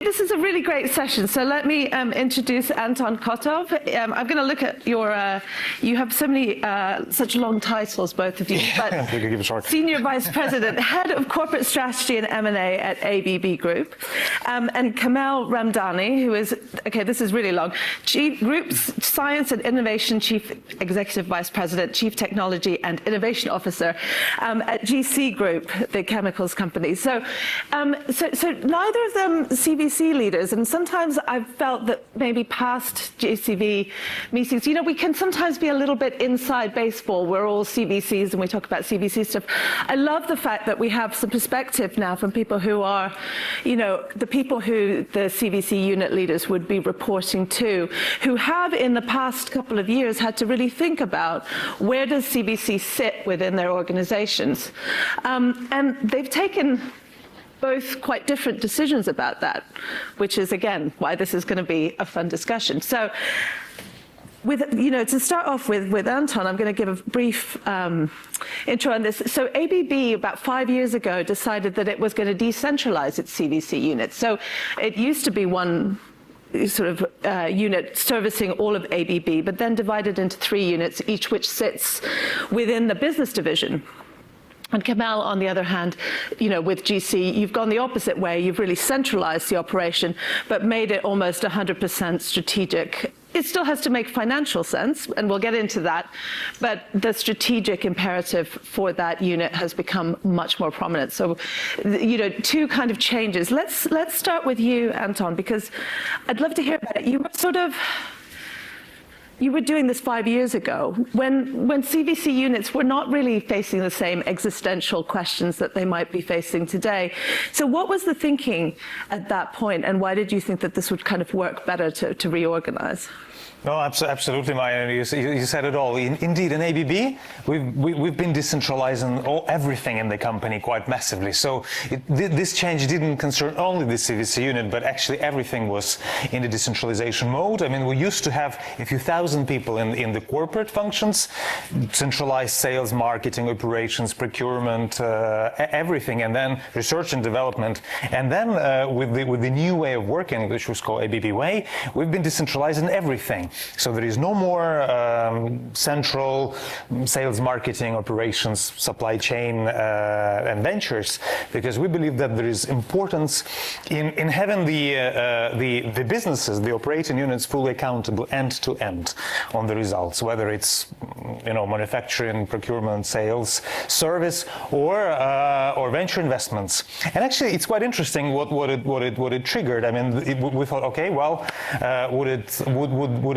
This is a really great session, so let me introduce Anton Kotov. I'm going to look at your, you have so many, such long titles, both of you, but Senior Vice President, Head of Corporate Strategy and M&A at ABB Group, and Kamal Ramdani, who is, okay, this is really long, Group Science and Innovation Chief Executive Vice President, Chief Technology and Innovation Officer at GC Group, the chemicals company. So neither of them CVC leaders, and sometimes I've felt that maybe past JCV meetings, you know, we can sometimes be a little bit inside baseball. We're all CVCs and we talk about CVC stuff. I love the fact that we have some perspective now from people who are, you know, the people who the CVC unit leaders would be reporting to, who have in the past couple of years had to really think about where does CVC sit within their organizations. And they've taken both quite different decisions about that, which is, again, why this is going to be a fun discussion. So, to start off with Anton, I'm going to give a brief intro on this. So ABB, about 5 years ago, decided that it was going to decentralize its CVC units. So it used to be one sort of unit servicing all of ABB, but then divided into 3 units, each which sits within the business division. And Kamal, on the other hand, you know, with GC, you've gone the opposite way. You've really centralized the operation, but made it almost 100% strategic. It still has to make financial sense, and we'll get into that, but the strategic imperative for that unit has become much more prominent. So, you know, 2 kind of changes. Let's start with you, Anton, because I'd love to hear about it. You were doing this 5 years ago, when CVC units were not really facing the same existential questions that they might be facing today. So what was the thinking at that point, and why did you think that this would kind of work better to reorganize? No, absolutely, Maya. You said it all. Indeed, in ABB, we've been decentralizing everything in the company quite massively. So this change didn't concern only the CVC unit, but actually everything was in the decentralization mode. I mean, we used to have a few thousand people in the corporate functions, centralized sales, marketing, operations, procurement, everything, and then research and development. And then with the new way of working, which was called ABB Way, we've been decentralizing everything. So there is no more central sales, marketing, operations, supply chain, and ventures, because we believe that there is importance in having the businesses, the operating units, fully accountable end to end on the results, whether it's, you know, manufacturing, procurement, sales, service, or venture investments. And actually, it's quite interesting what it triggered. I mean, we thought, okay, well, would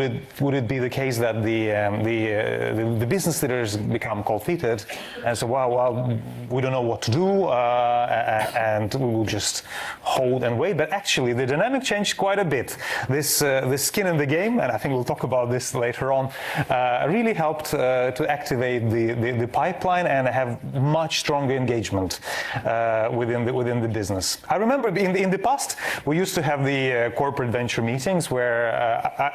it be the case that the business leaders become cold-feeted and say, well, we don't know what to do, and we will just hold and wait? But actually, the dynamic changed quite a bit. This skin in the game, and I think we'll talk about this later on, really helped to activate the pipeline and have much stronger engagement within the business. I remember in the past, we used to have the corporate venture meetings where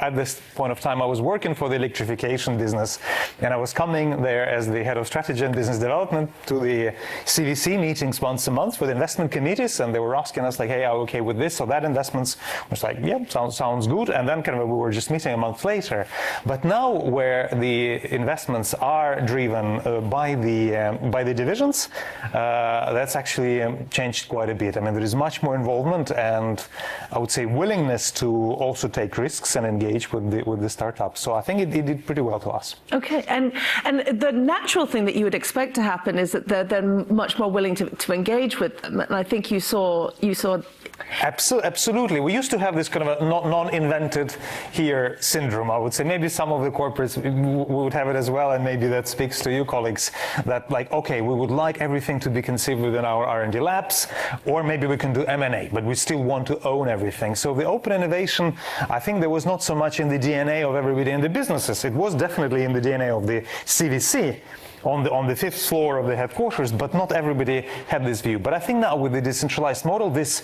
at this point of time I was working for the electrification business, and I was coming there as the head of strategy and business development to the CVC meetings once a month with investment committees, and they were asking us like, hey, are you okay with this or that investments? I was like, yeah, sounds good. And then kind of we were just meeting a month later. But now where the investments are driven by the divisions, that's actually changed quite a bit. I mean, there is much more involvement and I would say willingness to also take risks and engage with the startups. So I think it did pretty well to us. Okay, and the natural thing that you would expect to happen is that they're much more willing to engage with them. And I think you saw. Absolutely. We used to have this kind of a non-invented here syndrome, I would say. Maybe some of the corporates would have it as well, and maybe that speaks to you colleagues, that like, okay, we would like everything to be conceived within our R&D labs, or maybe we can do M&A, but we still want to own everything. So the open innovation, I think there was not so much in the DNA of everybody in the businesses. It was definitely in the DNA of the CVC. On the 5th floor of the headquarters, but not everybody had this view. But I think now with the decentralized model, this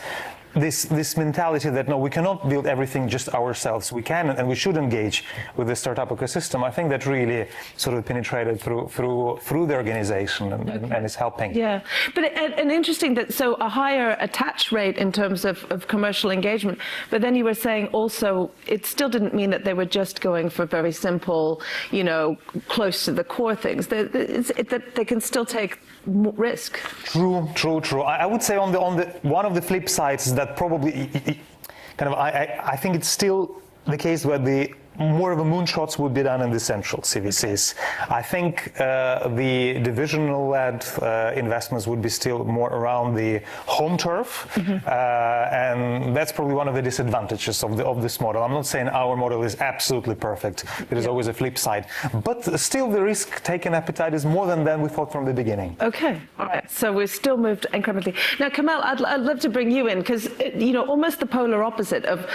this mentality that no, we cannot build everything just ourselves. We can and we should engage with the startup ecosystem. I think that really sort of penetrated through the organization and is helping. Yeah, but and interesting that so a higher attach rate in terms of commercial engagement. But then you were saying also it still didn't mean that they were just going for very simple, close to the core things. That they can still take risk. True. I would say on the one of the flip sides is that probably I think it's still the case where the more of a moonshots would be done in the central CVCs. I think the divisional-led investments would be still more around the home turf, and that's probably one of the disadvantages of this model. I'm not saying our model is absolutely perfect. There is always a flip side, but still the risk-taking appetite is more than we thought from the beginning. Okay, all right. So we've still moved incrementally. Now, Kamal, I'd love to bring you in because almost the polar opposite of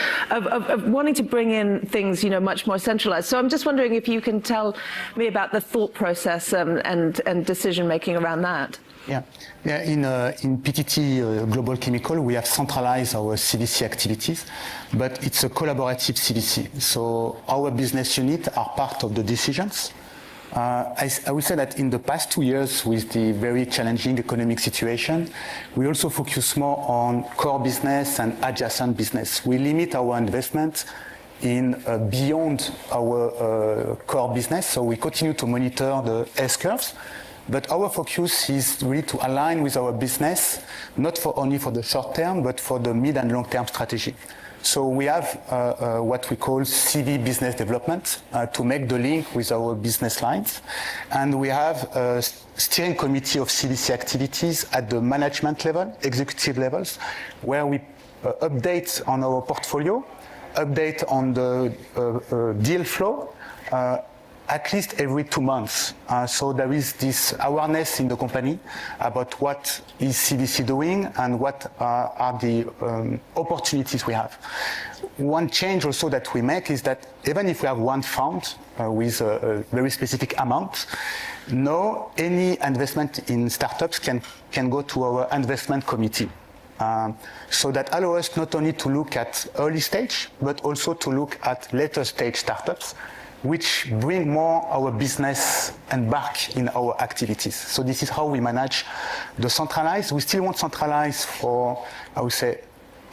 wanting to bring in things much more centralized. So I'm just wondering if you can tell me about the thought process and decision making around that. Yeah. In PTT Global Chemical, we have centralized our CVC activities, but it's a collaborative CVC. So our business units are part of the decisions. I would say that in the past 2 years, with the very challenging economic situation, we also focus more on core business and adjacent business. We limit our investment in beyond our core business, so we continue to monitor the S curves, but our focus is really to align with our business, not only for the short term, but for the mid and long term strategy. So we have what we call CV business development to make the link with our business lines, and we have a steering committee of CVC activities at the management level, executive levels, where we update on our portfolio, update on the deal flow at least every 2 months. So there is this awareness in the company about what is CVC doing and what are the opportunities we have. One change also that we make is that even if we have one fund with a very specific amount, now any investment in startups can go to our investment committee. So that allows us not only to look at early stage, but also to look at later stage startups, which bring more our business and back in our activities. So this is how we manage the centralized. We still want centralized for, I would say,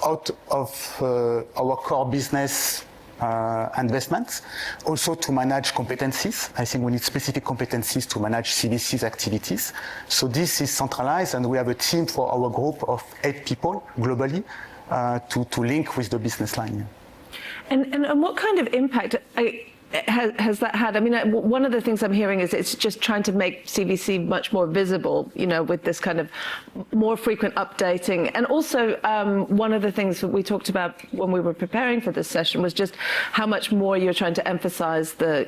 out of our core business investments, also to manage competencies. I think we need specific competencies to manage CVC's activities. So this is centralized, and we have a team for our group of 8 people globally to link with the business line. And what kind of impact has that had? I mean, one of the things I'm hearing is it's just trying to make CVC much more visible, with this kind of more frequent updating. And also, one of the things that we talked about when we were preparing for this session was just how much more you're trying to emphasize the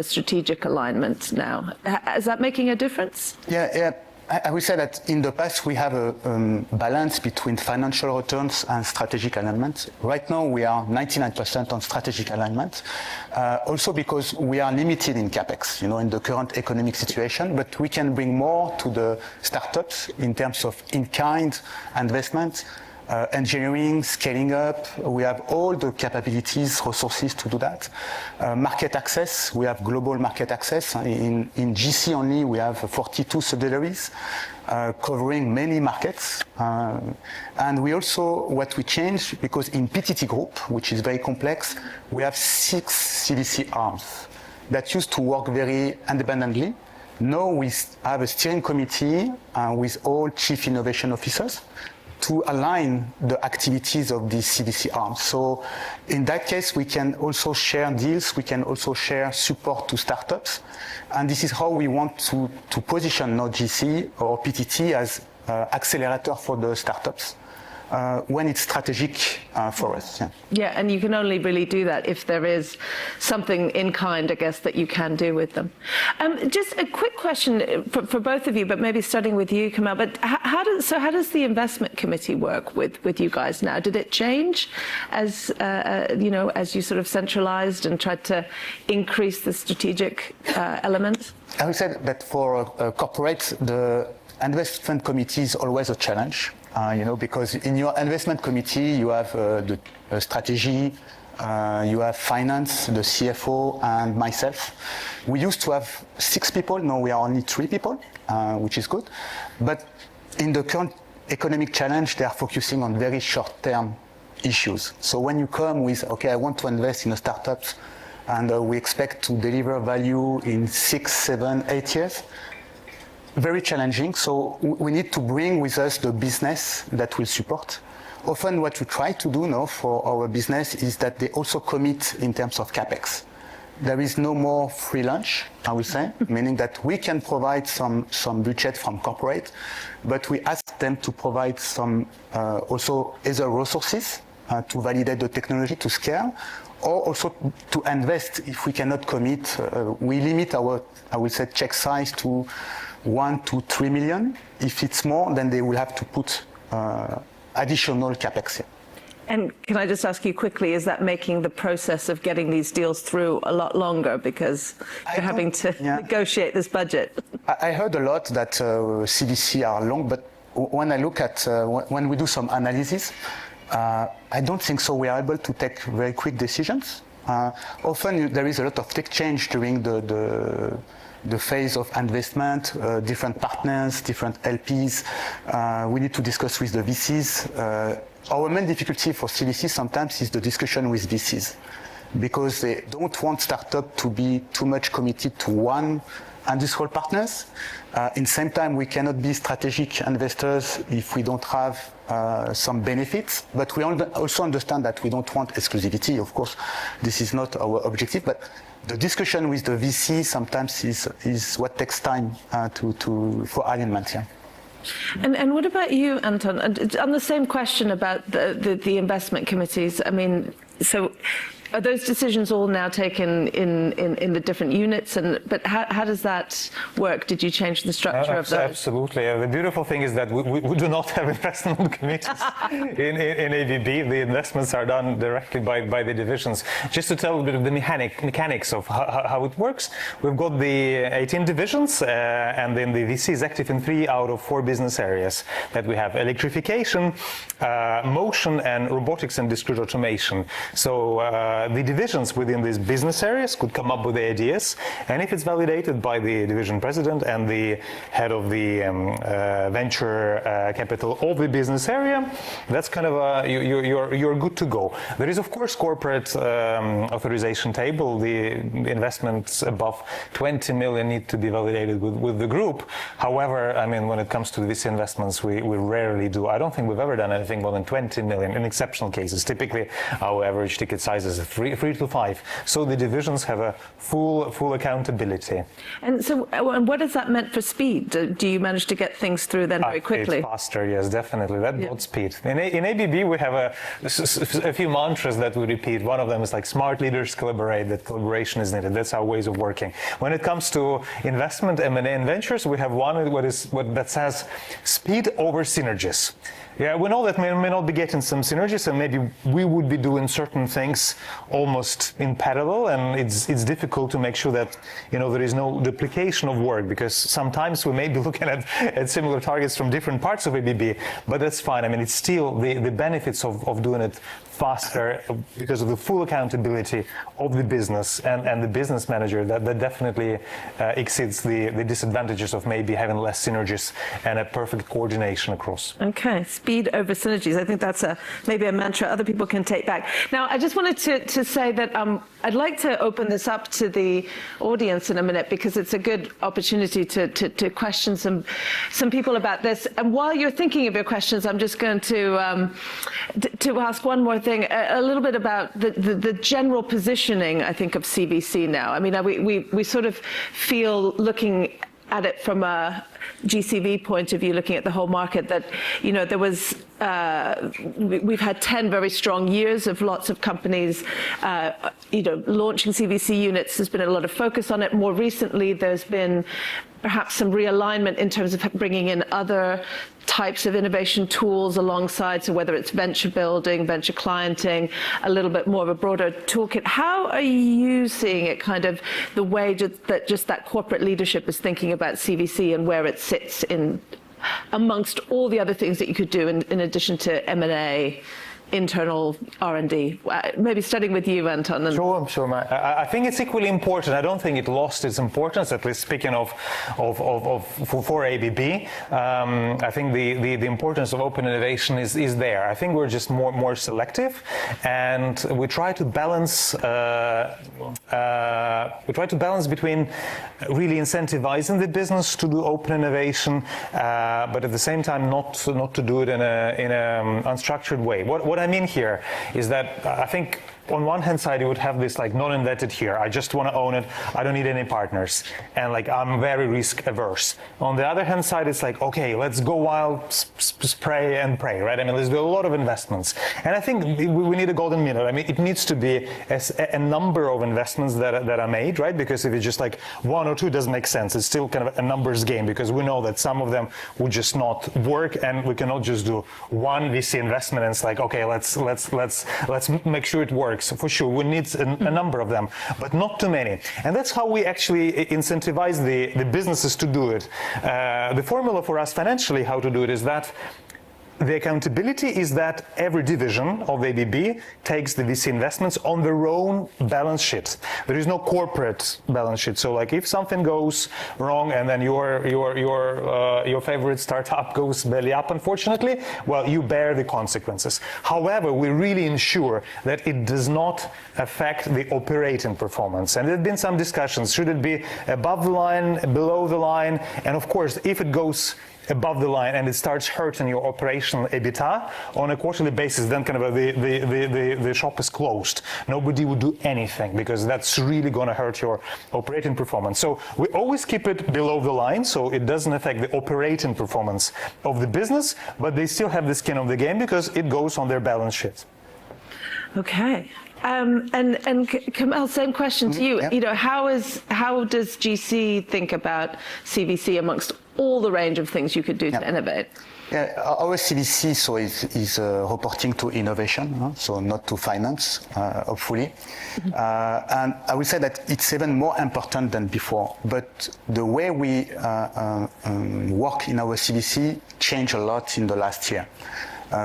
strategic alignment now. Is that making a difference? Yeah. I would say that in the past we have a balance between financial returns and strategic alignment. Right now we are 99% on strategic alignment, also because we are limited in capex, in the current economic situation. But we can bring more to the startups in terms of in-kind investment. Engineering, scaling up, we have all the capabilities, resources to do that. Market access, we have global market access. In GC only, we have 42 subsidiaries covering many markets. And we also, what we changed, because in PTT Group, which is very complex, we have 6 CVC arms that used to work very independently. Now we have a steering committee with all chief innovation officers to align the activities of these CVC arms. So in that case, we can also share deals, we can also share support to startups. And this is how we want to position now GC or PTT as accelerator for the startups when it's strategic for us. Yeah, and you can only really do that if there is something in kind, I guess, that you can do with them. Just a quick question for both of you, but maybe starting with you, Kamal. But how does the investment committee work with you guys now? Did it change as as you sort of centralized and tried to increase the strategic element? I would say that for corporates, the investment committee is always a challenge. because in your investment committee, you have the strategy, you have finance, the CFO, and myself. We used to have 6 people, now we are only 3 people, which is good. But in the current economic challenge, they are focusing on very short-term issues. So when you come with, okay, I want to invest in a startup, and we expect to deliver value in 6, 7, 8 years, very challenging. So we need to bring with us the business that will support. Often what we try to do now for our business is that they also commit in terms of CapEx. There is no more free lunch, I would say, meaning that we can provide some budget from corporate, but we ask them to provide some also either resources to validate the technology to scale, or also to invest if we cannot commit. We limit our, I would say, check size to 1 to 3 million. If it's more, then they will have to put additional CapEx here. And can I just ask you quickly, is that making the process of getting these deals through a lot longer because you're having to negotiate this budget? I heard a lot that CVC are long, but when I look at, when we do some analysis, I don't think so. We are able to take very quick decisions. Often there is a lot of tech change during the phase of investment, different partners, different LPs. We need to discuss with the VCs. Our main difficulty for CVC sometimes is the discussion with VCs, because they don't want startup to be too much committed to one industrial partners. In the same time, we cannot be strategic investors if we don't have some benefits, but we also understand that we don't want exclusivity. Of course, this is not our objective, but the discussion with the VC sometimes is what takes time for alignment. Yeah. And what about you, Anton? On the same question about the investment committees, I mean, so are those decisions all now taken in the different units? But how does that work? Did you change the structure of those? Absolutely. The beautiful thing is that we do not have investment committees in ABB. The investments are done directly by the divisions. Just to tell a bit of the mechanics of how it works, we've got the 18 divisions, and then the VC is active in 3 out of 4 business areas that we have: electrification, motion, and robotics and discrete automation. So the divisions within these business areas could come up with the ideas, and if it's validated by the division president and the head of the venture capital of the business area, that's kind of you're good to go. There is, of course, corporate authorization table. The investments above 20 million need to be validated with the group. However, I mean, when it comes to these investments, we rarely do. I don't think we've ever done anything more than 20 million in exceptional cases. Typically, our average ticket size is 3 to 5. So the divisions have a full accountability. And so, what has that meant for speed? Do you manage to get things through then very quickly? It's faster, yes, definitely. That brought speed. In ABB, we have a few mantras that we repeat. One of them is like smart leaders collaborate. That collaboration is needed. That's our ways of working. When it comes to investment, M&A, and ventures, we have one that says speed over synergies. Yeah, we know that we may not be getting some synergies, and maybe we would be doing certain things almost in parallel, and it's difficult to make sure that there is no duplication of work, because sometimes we may be looking at similar targets from different parts of ABB, but that's fine. I mean, it's still the benefits of doing it faster because of the full accountability of the business and the business manager that definitely exceeds the disadvantages of maybe having less synergies and a perfect coordination across. Okay, speed over synergies. I think that's maybe a mantra other people can take back. Now, I just wanted to say that I'd like to open this up to the audience in a minute, because it's a good opportunity to question some people about this. And while you're thinking of your questions, I'm just going to ask one more thing, a little bit about the general positioning, I think, of CVC now. I mean, we sort of feel, looking at it from a GCV point of view, looking at the whole market, that there was we've had 10 very strong years of lots of companies launching CVC units. There's been a lot of focus on it. More recently, there's been perhaps some realignment in terms of bringing in other types of innovation tools alongside, so whether it's venture building, venture clienting, a little bit more of a broader toolkit. How are you seeing it, kind of the way that corporate leadership is thinking about CVC and where it sits in amongst all the other things that you could do in addition to M&A, internal R&D? Maybe starting with you, Anton. Sure, Matt. I think it's equally important. I don't think it lost its importance, at least speaking of for ABB. I think the importance of open innovation is there. I think we're just more selective, and we try to balance between really incentivizing the business to do open innovation, but at the same time not to do it in a unstructured way. What I mean here is that I think on one hand side you would have this like non-invented here. I just want to own it. I don't need any partners, and like I'm very risk averse. On the other hand side, it's like, okay, let's go wild, spray and pray, right? I mean, let's do a lot of investments, and I think we need a golden middle. I mean, it needs to be a number of investments that are made, right? Because if it's just like one or two, it doesn't make sense. It's still kind of a numbers game, because we know that some of them would just not work, and we cannot just do one VC investment and it's like, okay, let's make sure it works. For sure, we need a number of them, but not too many. And that's how we actually incentivize the businesses to do it. The formula for us financially, how to do it, is that the accountability is that every division of ABB takes the VC investments on their own balance sheet. There is no corporate balance sheet. So, like, if something goes wrong and then your favorite startup goes belly up, unfortunately, well, you bear the consequences. However, we really ensure that it does not affect the operating performance. And there have been some discussions: should it be above the line, below the line? And of course, if it goes above the line and it starts hurting your operational EBITDA on a quarterly basis, then kind of the shop is closed. Nobody would do anything, because that's really going to hurt your operating performance. So we always keep it below the line, so it doesn't affect the operating performance of the business, but they still have the skin of the game because it goes on their balance sheet. Okay. And Kamel, same question to you. Yeah. You know, how does GC think about CVC amongst all the range of things you could do to innovate? Yeah, our CVC is reporting to innovation, so not to finance, hopefully. And I would say that it's even more important than before. But the way we work in our CVC changed a lot in the last year.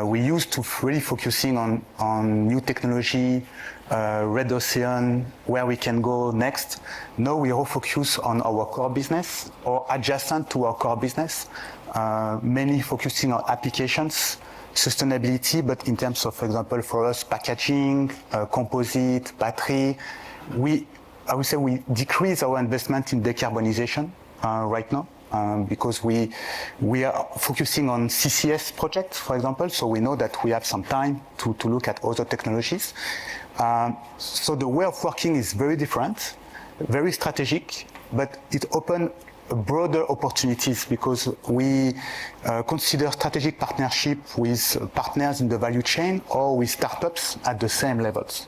We used to really focusing on new technology, red ocean, where we can go next. Now we all focus on our core business or adjacent to our core business, mainly focusing on applications, sustainability, but in terms of, for example, for us, packaging, composite, battery. I would say we decrease our investment in decarbonization right now. Because we are focusing on CCS projects, for example, so we know that we have some time to look at other technologies. So the way of working is very different, very strategic, but it opens broader opportunities, because we consider strategic partnership with partners in the value chain or with startups at the same levels.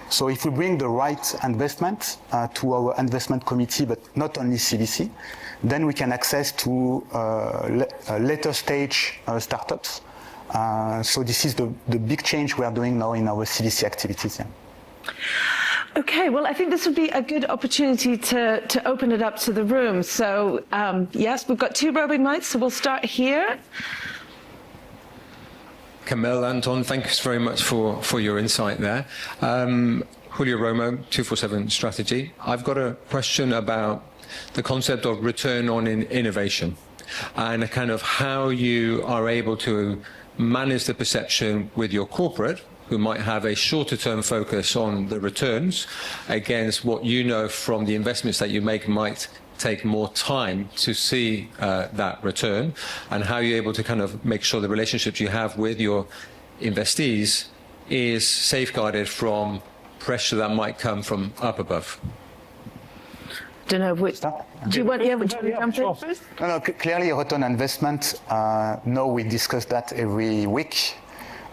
So if we bring the right investment to our investment committee, but not only CVC, then we can access to later stage startups. So this is the big change we are doing now in our CVC activities. Yeah. Okay, well, I think this would be a good opportunity to open it up to the room. So yes, we've got 2 roving mics, so we'll start here. Kamel, Anton, thanks very much for your insight there. Julio Romo, 247 Strategy. I've got a question about the concept of return on innovation and kind of how you are able to manage the perception with your corporate, who might have a shorter term focus on the returns, against what you know from the investments that you make might take more time to see that return, and how you're able to kind of make sure the relationships you have with your investees is safeguarded from pressure that might come from up above. Don't know which. Do you want to jump in first? No, clearly return on investment. No, we discuss that every week.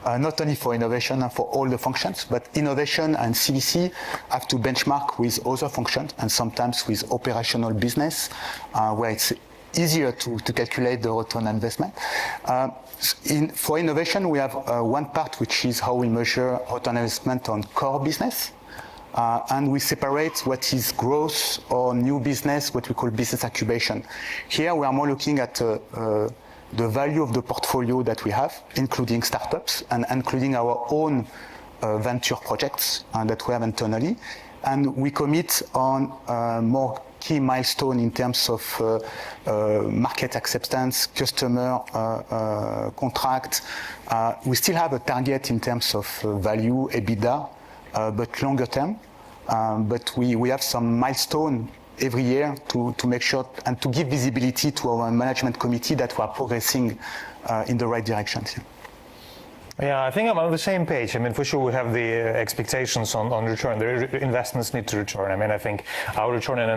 Not only for innovation and for all the functions, but innovation and CVC have to benchmark with other functions and sometimes with operational business, where it's easier to calculate the return on investment. For innovation, we have one part which is how we measure return on investment on core business. And we separate what is growth or new business, what we call business incubation. Here we are more looking at the value of the portfolio that we have, including startups and including our own venture projects that we have internally. And we commit on more key milestone in terms of market acceptance, customer contract. We still have a target in terms of value, EBITDA, but longer term. But we have some milestone every year to make sure and to give visibility to our management committee that we are progressing in the right direction. Yeah, I think I'm on the same page. I mean, for sure, we have the expectations on return. The investments need to return. I mean, I think our return on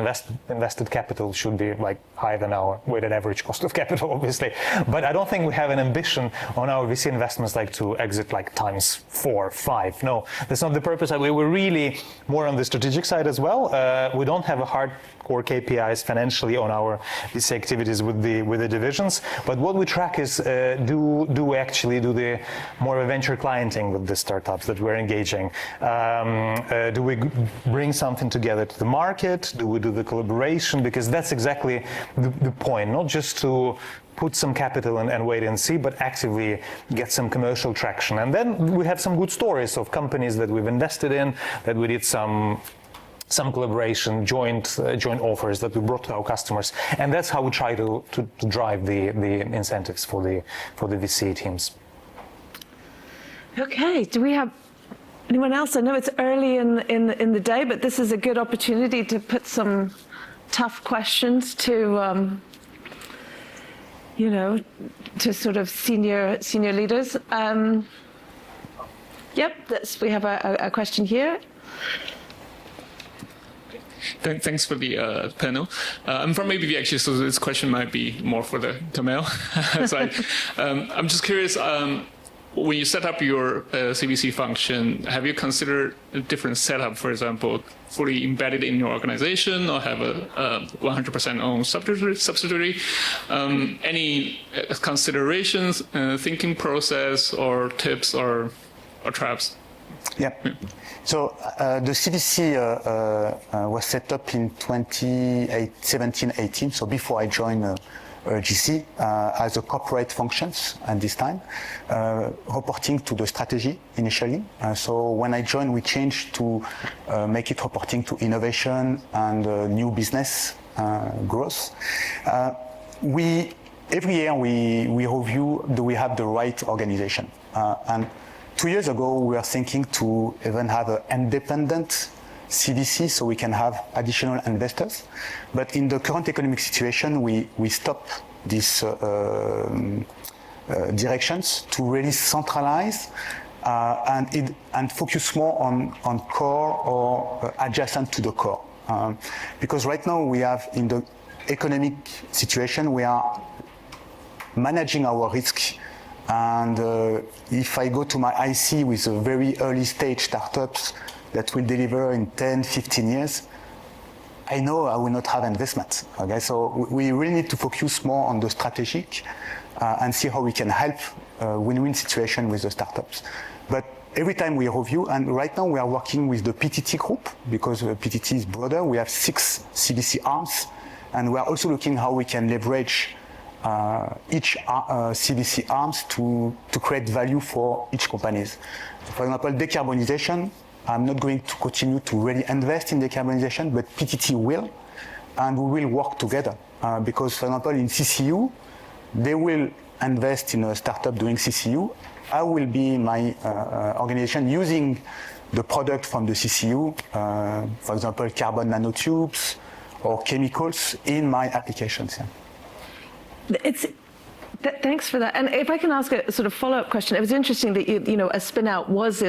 invested capital should be like higher than our weighted average cost of capital, obviously. But I don't think we have an ambition on our VC investments like to exit like times 4, 5. No, that's not the purpose. We were really more on the strategic side as well. We don't have a hardcore KPIs financially on our VC activities with the divisions. But what we track is do we actually do the more venture clienting with the startups that we're engaging? Do we bring something together to the market? Do we do the collaboration? Because that's exactly the point, not just to put some capital and wait and see, but actively get some commercial traction. And then we have some good stories of companies that we've invested in, that we did some collaboration, joint offers that we brought to our customers, and that's how we try to drive the incentives for the VC teams. Okay, do we have anyone else? I know it's early in the day, but this is a good opportunity to put some tough questions to, to sort of senior leaders. Yep, we have a question here. Thanks for the panel. I'm from ABB actually, so this question might be more for the Kamel side. I'm just curious, when you set up your CVC function, have you considered a different setup, for example, fully embedded in your organization or have a 100% owned subsidiary? Any considerations, thinking process or tips or traps? Yeah. So the CVC was set up in 2017-18, so before I joined GC, as a corporate functions at this time, reporting to the strategy initially. So when I joined, we changed to make it reporting to innovation and new business growth. Every year we review, do we have the right organization? And 2 years ago, we were thinking to even have an independent CVC so we can have additional investors. But in the current economic situation, we stopped these directions to really centralize and focus more on core or adjacent to the core. Because right now we have, in the economic situation, we are managing our risk. And if I go to my IC with a very early stage startups that will deliver in 10, 15 years, I know I will not have investment. Okay, so we really need to focus more on the strategic and see how we can help win-win situation with the startups. But every time we review, and right now we are working with the PTT group because PTT is broader. We have 6 CVC arms, and we are also looking how we can leverage each CVC arms to create value for each companies. For example, decarbonization, I'm not going to continue to really invest in decarbonization, but PTT will, and we will work together. Because, for example, in CCU, they will invest in a startup doing CCU. I will be in my organization using the product from the CCU, for example, carbon nanotubes or chemicals in my applications. Yeah. Thanks for that. And if I can ask a sort of follow-up question, it was interesting that a spin-out was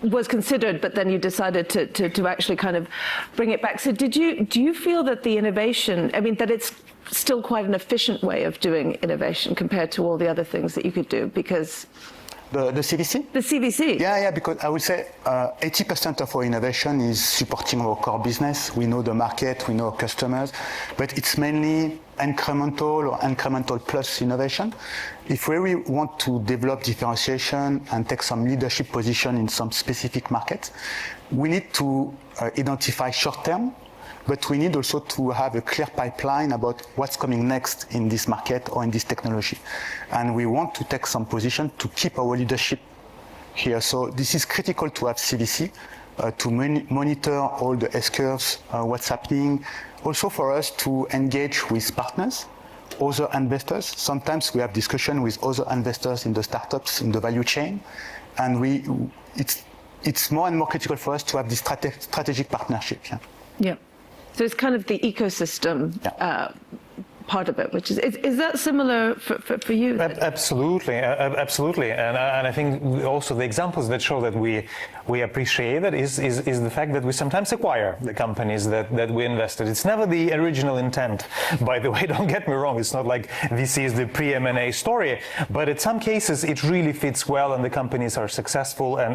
was considered, but then you decided to actually kind of bring it back. So do you feel that the innovation, I mean, that it's still quite an efficient way of doing innovation compared to all the other things that you could do? Because the CVC? The CVC. Yeah, because I would say 80% of our innovation is supporting our core business. We know the market, we know our customers, but it's mainly incremental or incremental plus innovation. If we really want to develop differentiation and take some leadership position in some specific market, we need to identify short-term but we need also to have a clear pipeline about what's coming next in this market or in this technology. And we want to take some position to keep our leadership here. So this is critical to have CVC, to monitor all the S-curves, what's happening. Also for us to engage with partners, other investors. Sometimes we have discussion with other investors in the startups, in the value chain. And it's more and more critical for us to have this strategic partnership. Yeah. So it's kind of the ecosystem part of it, which is that similar for you? Absolutely, absolutely, and I think also the examples that show that we appreciate that is the fact that we sometimes acquire the companies that we invested. It's never the original intent, by the way. Don't get me wrong. It's not like this is the pre-M&A story, but in some cases it really fits well, and the companies are successful, and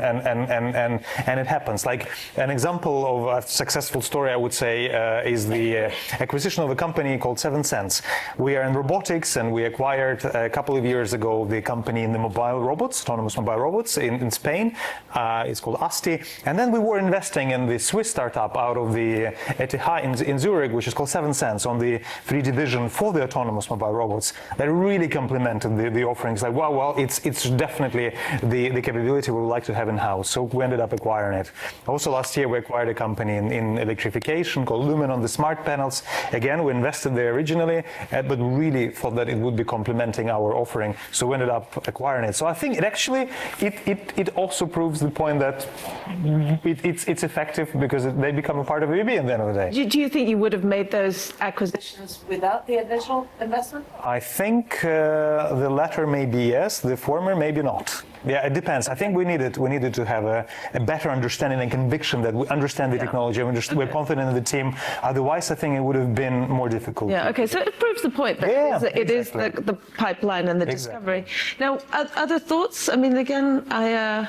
it happens. Like an example of a successful story, I would say, is the acquisition of a company called 7 Cents. We are in robotics, and we acquired a couple of years ago the company in the mobile robots, autonomous mobile robots in Spain. It's called Asti. And then we were investing in the Swiss startup out of the ETH in Zurich, which is called 7 Cents, on the 3D vision for the autonomous mobile robots. That really complemented the offerings. Like, well, it's definitely the capability we would like to have in-house. So we ended up acquiring it. Also last year, we acquired a company in electrification called Lumen on the smart panels. Again, we invested there originally, but really thought that it would be complementing our offering, so we ended up acquiring it. So I think it also proves the point that it's effective because they become a part of EIB at the end of the day. Do you think you would have made those acquisitions without the initial investment? I think the latter maybe yes, the former maybe not. Yeah, it depends. I think we needed to have a better understanding and conviction that we understand the technology, we're confident in the team. Otherwise, I think it would have been more difficult. Yeah, okay, so it proves the point that it is the pipeline and the discovery. Now, other thoughts? I mean, again, I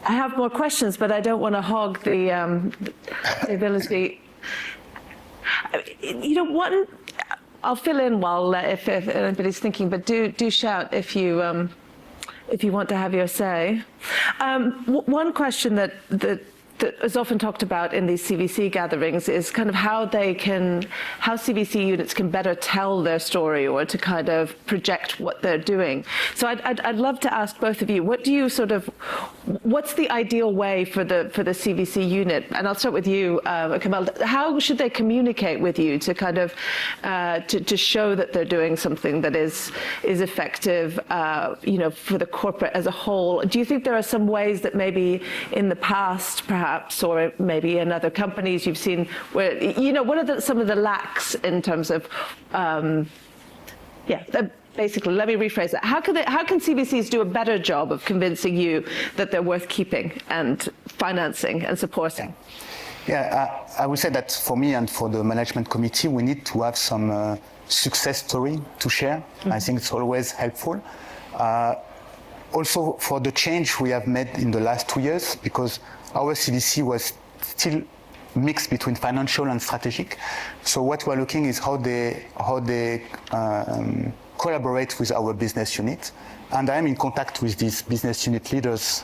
have more questions, but I don't want to hog the ability. You know, one, I'll fill in while if anybody's thinking, but do shout if you want to have your say. One question that is often talked about in these CVC gatherings is kind of how CVC units can better tell their story or to kind of project what they're doing. So I'd love to ask both of you, what's the ideal way for the CVC unit? And I'll start with you, Kamal. How should they communicate with you to kind of to show that they're doing something that is effective, for the corporate as a whole? Do you think there are some ways that maybe in the past, perhaps, or maybe in other companies you've seen where, what are some of the lacks in terms of, basically, let me rephrase that. How can CVCs do a better job of convincing you that they're worth keeping and financing and supporting? Yeah, I would say that for me and for the management committee, we need to have some success story to share. Mm-hmm. I think it's always helpful. Also, for the change we have made in the last 2 years, because our CVC was still mixed between financial and strategic. So what we're looking is how they collaborate with our business unit. And I'm in contact with these business unit leaders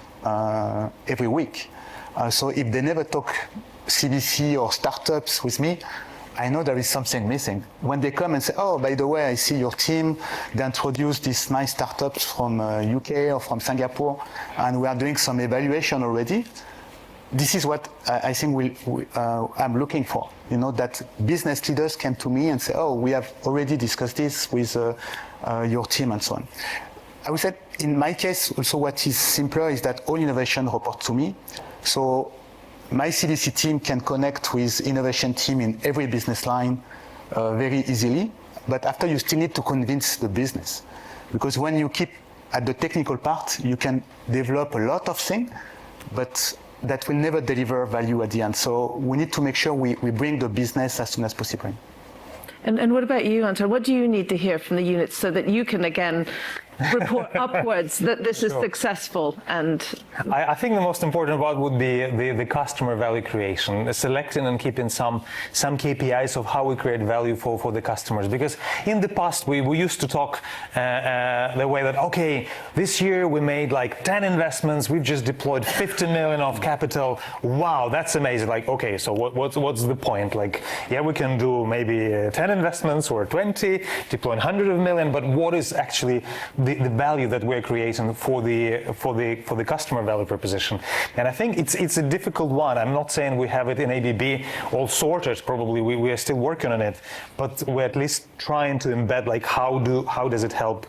every week. So if they never talk CVC or startups with me, I know there is something missing. When they come and say, oh, by the way, I see your team, they introduced these nice startups from UK or from Singapore, and we are doing some evaluation already. This is what I think I'm looking for, that business leaders came to me and say, oh, we have already discussed this with your team and so on. I would say, in my case, also what is simpler is that all innovation reports to me. So my CVC team can connect with innovation team in every business line very easily. But after, you still need to convince the business. Because when you keep at the technical part, you can develop a lot of things, but that will never deliver value at the end. So we need to make sure we bring the business as soon as possible. And what about you, Anton? What do you need to hear from the units so that you can, again, report upwards that this is successful? And I think the most important part would be the customer value creation, selecting and keeping some KPIs of how we create value for the customers. Because in the past, we used to talk the way that, okay, this year we made like 10 investments, we've just deployed 50 million of capital. Wow, that's amazing. Like, okay, so what's the point? Like, yeah, we can do maybe 10 investments or 20, deploy 100 million, but what is actually the value that we're creating for the customer value proposition? And I think it's a difficult one. I'm not saying we have it in ABB all sorted. Probably we are still working on it, but we're at least trying to embed like how does it help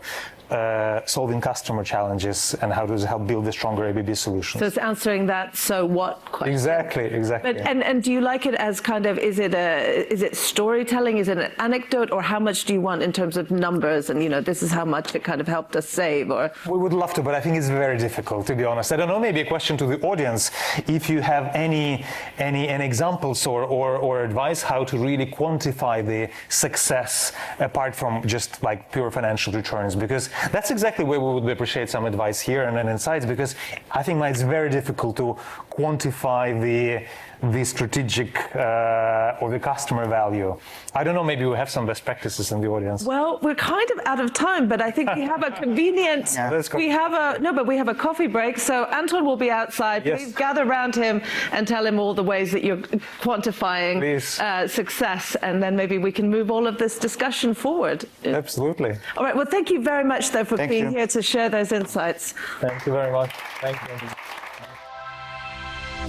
solving customer challenges, and how does it help build a stronger ABB solution? so it's answering that "so what" question. Exactly. But, and do you like it as kind of, is it storytelling, is it an anecdote, or how much do you want in terms of numbers, and this is how much it kind of helped us save? Or we would love to, but I think it's very difficult, to be honest. I don't know, maybe a question to the audience, if you have any examples or advice how to really quantify the success apart from just like pure financial returns, because that's exactly where we would appreciate some advice here and insights, because I think it's very difficult to quantify the strategic or the customer value. I don't know, maybe we have some best practices in the audience. well, we're kind of out of time, but I think we have a convenient. Let's go. We have a coffee break. So Anton will be outside. Yes. Please gather around him and tell him all the ways that you're quantifying success, and then maybe we can move all of this discussion forward. Absolutely. All right. Well, thank you very much, though, for Thank being you. here to share those insights. Thank you very much. Thank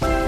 you.